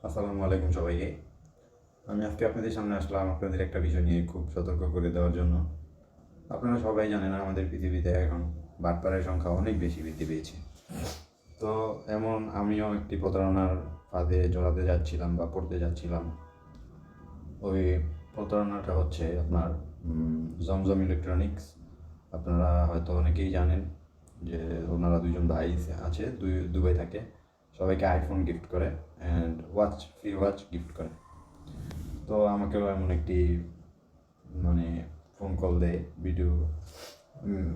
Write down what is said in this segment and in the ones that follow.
আসসালামু আলাইকুম সবাইকে। আমি আজকে আপনাদের সামনে আসলাম আপনাদের একটা বিষয় নিয়ে খুব সতর্ক করে দেওয়ার জন্য। আপনারা সবাই জানেন আমাদের পৃথিবীতে এখন বাটপারের সংখ্যা অনেক বেশি বৃদ্ধি পেয়েছে। তো এমন আমিও একটি প্রতারণার ফাঁদে জড়াতে যাচ্ছিলাম বা পড়তে যাচ্ছিলাম। ওই প্রতারণাটা হচ্ছে আপনার জমজম ইলেকট্রনিক্স। আপনারা হয়তো অনেকেই জানেন যে ওনারা দুজন ভাই আছে, দুবাই থাকে। সবাইকে আইফোন গিফট করে অ্যান্ড ফ্রি ওয়াচ গিফট করে। তো আমাকেও এমন একটি মানে ফোন কল দেয়, ভিডিও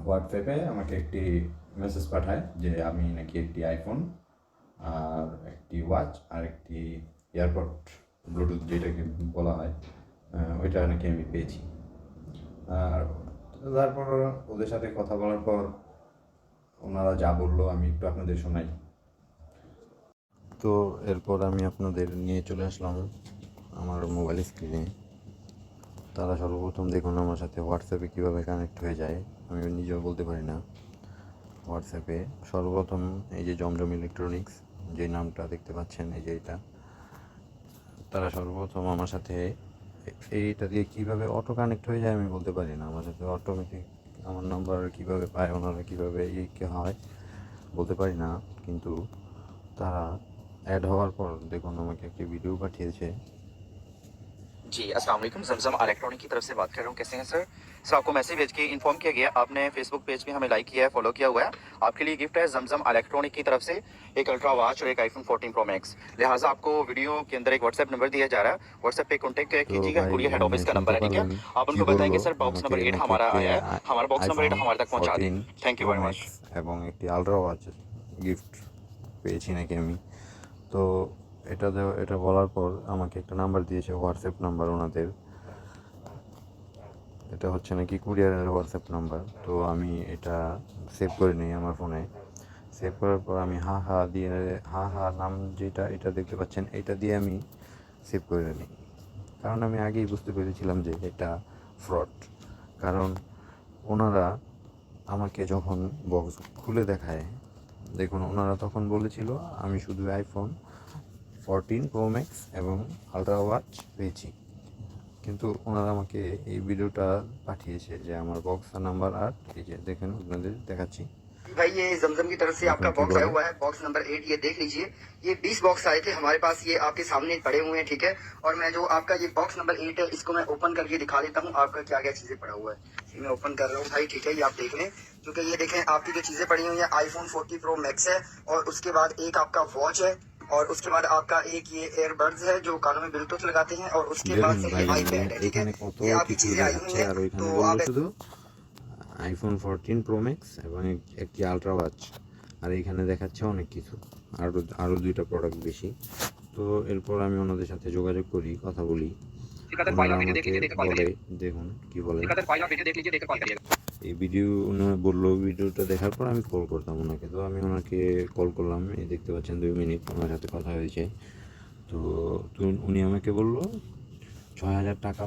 হোয়াটসঅ্যাপে আমাকে একটি মেসেজ পাঠায় যে আমি নাকি একটি আইফোন আর একটি ওয়াচ আর একটি এয়ারপড ব্লুটুথ যেটাকে বলা হয়, ওইটা নাকি আমি পেয়েছি। আর তারপর ওদের সাথে কথা বলার পর ওনারা যা বললো আমি একটু আপনাদের শোনাই। তো এরপর আমি আপনাদের নিয়ে চলে আসলাম আমার মোবাইল স্ক্রিনে। তারা সর্বপ্রথম দেখুন আমার সাথে হোয়াটসঅ্যাপে কীভাবে কানেক্ট হয়ে যায়, আমি নিজেও বলতে পারি না। হোয়াটসঅ্যাপে সর্বপ্রথম এই যে জমজম ইলেকট্রনিক্স যে নামটা দেখতে পাচ্ছেন, এই যে এটা, তারা সর্বপ্রথম আমার সাথে এইটা দিয়ে কীভাবে অটো কানেক্ট হয়ে যায় আমি বলতে পারি না। আমার সাথে অটোমেটিক আমার নাম্বার কীভাবে পায়, ওনারা কীভাবে কী হয় বলতে পারি না। কিন্তু তারা অ্যাড হওয়ার পর দেখুন আমাকে একটি ভিডিও পাঠিয়েছে। जी अस्सलाम वालेकुम जमजम इलेक्ट्रॉनिक की तरफ से बात कर रहा हूँ। कैसे हैं सर? सर आपको मैसेज भेज के इन्फॉर्म किया गया, आपने फेसबुक पेज भी हमें लाइक किया है, फॉलो किया हुआ है। आपके लिए गिफ्ट है जमजम इलेक्ट्रॉनिक की तरफ से एक अल्ट्रा वॉच और एक आईफोन 14 प्रो मैक्स। लिहाजा आपको वीडियो के अंदर एक व्हाट्सएप नंबर दिया जा रहा है, व्हाट्सएप पे कॉन्टैक्ट তো कीजिएगा। ভাই कुरियर हेड ऑफिस का শুনতে नंबर है, ठीक है? পারলেন आप কি उनको বললো, बताएंगे सर बॉक्स আমাকে नंबर 8 নাকি हमारा একটি आया है, हमारा बॉक्स नंबर আইফোন 8 हमारे तक पहुंचा दें। 14 thank you pro very max much. এবং একটি আলট্রা ওয়াচ গিফট পেয়েছি নাকি আমি। তো এটা বলার পর আমাকে একটা নাম্বার দিয়েছে, হোয়াটসঅ্যাপ নাম্বার ওনাদের। এটা হচ্ছে নাকি কুরিয়ারের হোয়াটসঅ্যাপ নাম্বার। তো আমি এটা সেভ করে নিই আমার ফোনে। সেভ করার পর আমি হা হা নাম যেটা এটা দেখতে পাচ্ছেন, এটা দিয়ে আমি সেভ করে নিই। কারণ আমি আগেই বুঝতে পেরেছিলাম যে এটা ফ্রড। কারণ ওনারা আমাকে যখন বক্স খুলে দেখায়, দেখুন ওনারা তখন বলেছিল আমি শুধু আইফোন 14 প্রো ম্যাক্স এবং আলট্রা ওয়াচ পেয়েছি। কিন্তু ওনারা আমাকে এই ভিডিওটা পাঠিয়েছে যে আমার বক্স নাম্বার 8, এই যে দেখেন আপনাদের দেখাচ্ছি। भाई ये जमजम की तरफ से দেখুন आपका কি बॉक्स आया বলে। हुआ है, बॉक्स नंबर 8, ये देख लीजिए। ये 20 बॉक्स आए थे हमारे पास, ये आपके सामने पड़े हुए हैं, ठीक है? और मैं जो आपका ये बॉक्स नंबर 8 है, इसको मैं ओपन करके दिखा देता हूँ आपका क्या क्या चीजें पड़ा हुआ है। ये मैं ओपन कर रहा हूँ भाई, ठीक है? ये आप देख लें, क्योंकि ये देखें आपकी जो चीजें पड़ी हुई है, आईफोन 40 प्रो मैक्स है, और उसके बाद एक आपका वॉच है, और उसके बाद आपका एक ये एयरबड्स है जो कानों में ब्लूटूथ लगाते हैं, और उसके बाद দেখুন से ये ভাইজান, आईपैड है, ठीक है? এখানে কত ये आपकी কিছু चीजें आई हुई দেখাচ্ছে हैं। আর ওইখানে तो বললো आप শুধু আইফোন 14 প্রো ম্যাক্স এবং একটি আলট্রা ওয়াচ। আর এইখানে দেখাচ্ছে অনেক কিছু, আরও দুইটা প্রোডাক্ট বেশি। তো এরপর আমি ওনাদের সাথে যোগাযোগ করি, কথা বলি। ওনারা আমাকে বলে, দেখুন কি বলে। এই ভিডিও ওনারা বললো, ভিডিওটা দেখার পর আমি কল করতাম ওনাকে। তো আমি ওনাকে কল করলাম, এই দেখতে পাচ্ছেন 2 মিনিট ওনার সাথে কথা হয়েছে। তো উনি আমাকে বললো 6,000 টাকা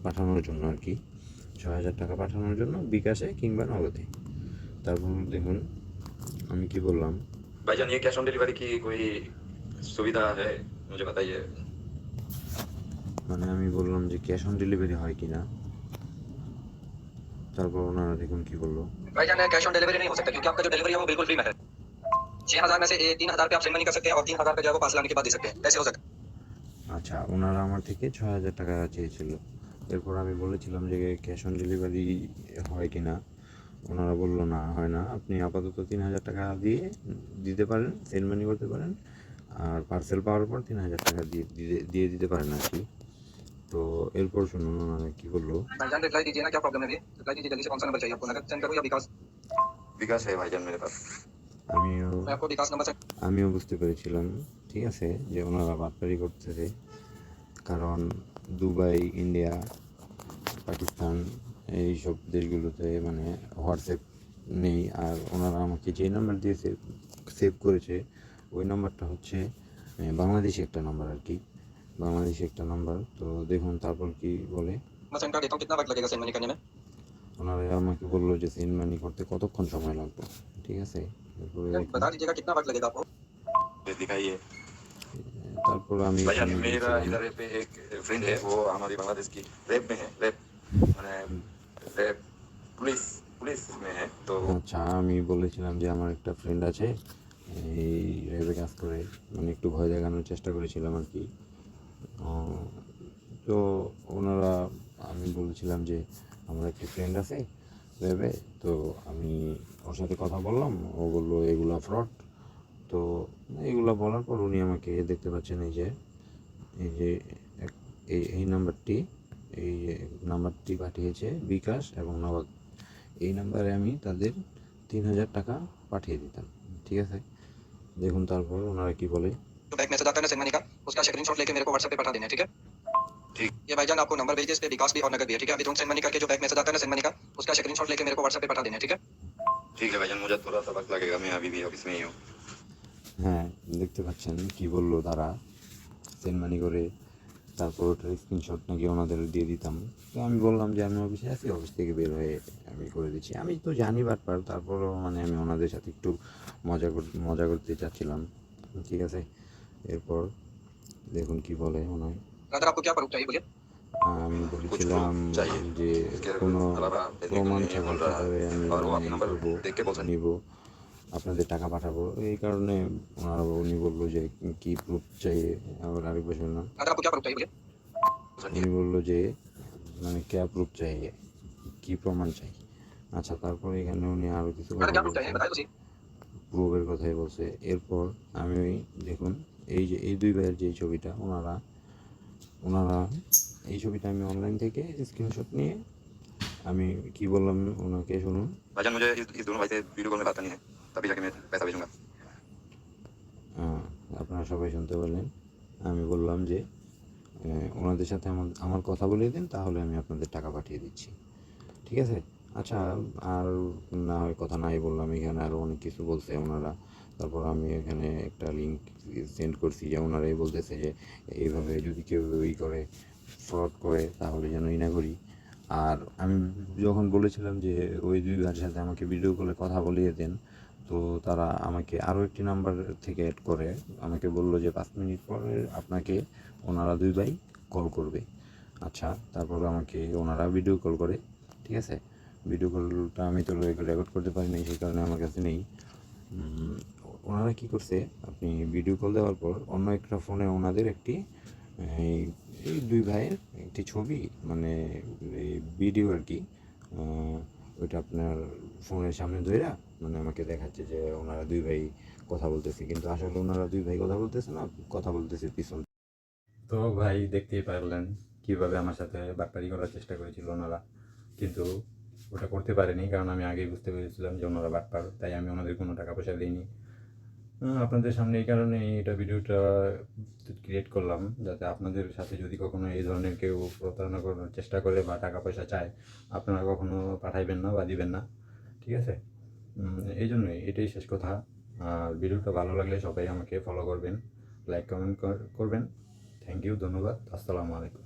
পাঠানোর জন্য আর কি, 6,000 টাকা পাঠানোর জন্য বিকাশে কিংবা নগদে। তারপর দেখুন আমি কি বললাম। भाईजान ये कैश ऑन डिलीवरी की कोई सुविधा है, मुझे बताइए। মানে আমি बललाम যে ক্যাশ অন ডেলিভারি হয় কিনা। তারপর ওনারা দেখুন কি বললো। भाईजान कैश ऑन डिलीवरी नहीं हो सकता, क्योंकि आपका जो डिलीवरी है वो बिल्कुल फ्री में है। 6,000 में से 3,000 पे आप सेंड मनी कर सकते हैं, और 3,000 पे जो है वो पार्सल आने के बाद दे सकते हैं। कैसे हो सकता है? আচ্ছা, ওনারা আমার থেকে 6,000 টাকা চেয়েছিল। এরপর আমি বলেছিলাম যে ক্যাশ অন ডেলিভারি হয় কি না। ওনারা বললো না, হয় না, আপনি আপাতত 3,000 টাকা দিয়ে দিতে পারেন, সেন্ড মানি করতে পারেন, আর পার্সেল পাওয়ার পর 3,000 টাকা দিয়ে দিতে পারেন আর কি। তো এরপর শুনুন ওনারা কী বললো। भाईजान रिप्लाई दीजिए ना, क्या प्रॉब्लम है अभी? रिप्लाई दीजिए जल्दी से, कौन सा नंबर चाहिए आपको? नगद सेंड करूँ या विकास? विकास है भाईजान मेरे पास। আমিও मैं आपको विकास नंबर सेंड। আমিও বুঝতে পেরেছিলাম, ঠিক আছে, যে ওনারা বাটপারি করতেছে। কারণ দুবাই, ইন্ডিয়া, পাকিস্তান এইসব দেশগুলোতে মানে হোয়াটসঅ্যাপ নেই। আর ওনারা আমাকে যে নাম্বার দিয়ে সেভ করেছে ওই নাম্বারটা হচ্ছে বাংলাদেশি একটা নাম্বার আর কি, বাংলাদেশি একটা নাম্বার। তো দেখুন তারপর কি বলে। मैं सेंड कर देता हूँ, कितना वक्त लगेगा सेंड मनी करने में? ওনারা আমাকে বললো যে সেন্ড মানি করতে কতক্ষণ সময় লাগবে, ঠিক আছে। এরপরে बता दीजिएगा कितना वक्त लगेगा आपको। दिखाइए। তারপর আমি भाईजान এখানে मेरा গেছিলাম। इधर पे एक फ्रेंड है, वो हमारी बांग्लादेश की रैप में है, रैप मैंने रैप पुलिस पुलिस में है तो আচ্ছা, আমি বলেছিলাম যে আমার একটা ফ্রেন্ড আছে এই র্যাবে কাজ করে, মানে একটু ভয় দেখানোর চেষ্টা করেছিলাম আর কি। আহ, তো ওনারা, আমি বলেছিলাম যে আমার একটি ফ্রেন্ড আছে র্যাবে, তো আমি ওর সাথে কথা বললাম, ও বললো এগুলা ফ্রড। তো এগুলা বলার পর উনি আমাকে, দেখতে পাচ্ছেন এই যে এই নাম্বারটি, এই নাম্বারটি পাঠিয়েছে বিকাশ এবং নগদ। এই নাম্বারে আমি তাদের 3,000 টাকা পাঠিয়ে দিতাম, ঠিক আছে। দেখুন তারপর ওনারা কি বলে। जो बैक मैसेज आता है ना सेंड मनी का, उसका स्क्रीनशॉट लेके मेरे को व्हाट्सएप पे पठा देना है, ठीक है। ठीक। ये भाईजान आपको नंबर भेज दिया, इस पे विकास भी और नगद भी है, ठीक है। अभी तुरंत सेंड मनी करके जो बैक मैसेज आता है ना सेंड मनी का, उसका स्क्रीनशॉट लेके मेरे को व्हाट्सएप पे पठा देना है, ठीक है। ठीक है भाईजान, मुझे थोड़ा सा वक्त लगेगा, मैं अभी भी ऑफिस में ही हूँ। হ্যাঁ, দেখতে পাচ্ছেন কি বললো তারা, সেন্ড মানি করে তারপর ওটার স্ক্রিনশট নাকি ওনাদের দিয়ে দিতাম। তো আমি বললাম যে আমি অফিসে আছি, অফিস থেকে বের হয়ে আমি করে দিচ্ছি। আমি তো জানি বাটপার, তারপরও মানে আমি ওনাদের সাথে একটু মজা করতে চাচ্ছিলাম, ঠিক আছে। এরপর দেখুন কি বলে ওনায়। ब्रदर आपको क्या प्रूफ चाहिए बोलिए। আমি कुछ বলেছিলাম proof चाहिए, যে इसके কোনো अलावा देखने को প্রমাণ नहीं ছাড়া मिल रहा কীভাবে है আমি और वो মানে आपके नंबर করবো, देख के बोल सकते নিব, আপনাদের টাকা পাঠাবো। এই কারণে উনি বললো যে কি প্রুফ চাই। আবার আরেকবার শুনলাম, ब्रदर आपको क्या प्रूफ चाहिए बोलिए। উনি বললো যে মানে ক্যা প্রুফ চাই, কি প্রমাণ চাই। আচ্ছা, তারপর এখানে উনি আরও কিছু ब्रदर কথা क्या प्रूफ বলছে, चाहिए बताइए तो सही। প্রুফের কথাই বলছে। এরপর আমি দেখুন এই যে এই দুই ভাইয়ের যে ছবিটা, ওনারা এই ছবিটা আমি অনলাइन থেকে স্ক্রিনশট নিয়ে আমি কি বললাম ওনাকে, শুনুন। भाईजान मुझे इस दोनों भाई से वीडियो कॉल में बात करनी है, तभी जाके मैं पैसा भेजूंगा। আপনারা সবাই শুনতে পারলেন। আমি বললাম যে ওনাদের সাথে আমার কথা বলিয়ে দিন, তাহলে আমি আপনাদের টাকা পাঠিয়ে দিচ্ছি, ঠিক আছে। আচ্ছা, আর না হয় কথা নাই বললাম, এখানে আরও অনেক কিছু বলছে ওনারা। তারপর আমি এখানে একটা লিঙ্ক সেন্ড করছি, যে ওনারাই বলতেছে যে এইভাবে যদি কেউ করে ফ্রড করে তাহলে যেন না করি। আর আমি যখন বলেছিলাম যে ওই দুই ভাইয়ের সাথে আমাকে ভিডিও কলে কথা বলিয়ে দেন, তো তারা আমাকে আরও একটি নাম্বার থেকে অ্যাড করে আমাকে বললো যে 5 মিনিট পরে আপনাকে ওনারা দুই ভাই কল করবে। আচ্ছা, তারপর আমাকে ওনারা ভিডিও কল করে, ঠিক আছে। ভিডিও কলটা আমি তো রেকর্ড করতে পারি নাই, সেই কারণে আমার কাছে নেই। ওনারা কী করছে, আপনি ভিডিও কল দেওয়ার পর অন্য একটা ফোনে ওনাদের একটি এই দুই ভাইয়ের একটি ছবি, মানে এই ভিডিও আর কি, ওইটা আপনার ফোনের সামনে ধইরা মানে আমাকে দেখাচ্ছে যে ওনারা দুই ভাই কথা বলতেছে, কিন্তু আসলে ওনারা দুই ভাই কথা বলতেছে না, কথা বলতেছে পিছন। তো ভাই দেখতেই পারলেন কীভাবে আমার সাথে বাটপারি করার চেষ্টা করেছিল ওনারা, কিন্তু ওটা করতে পারেনি, কারণ আমি আগেই বুঝতে পেরেছিলাম যে ওনারা বাটপার, তাই আমি ওনাদের কোনো টাকা পয়সা দিইনি। আপনাদের সামনে এই কারণে এটা ভিডিওটা ক্রিয়েট করলাম, যাতে আপনাদের সাথে যদি কখনো এই ধরনের কেউ প্রতারণা করার চেষ্টা করে বা টাকা পয়সা চায়, আপনারা কখনো পাঠাইবেন না বা দিবেন না, ঠিক আছে। এই জন্যই, এটাই শেষ কথা। আর ভিডিওটা ভালো লাগলে সবাই আমাকে ফলো করবেন, লাইক কমেন্ট করবেন। থ্যাংক ইউ, ধন্যবাদ, আসসালামু আলাইকুম।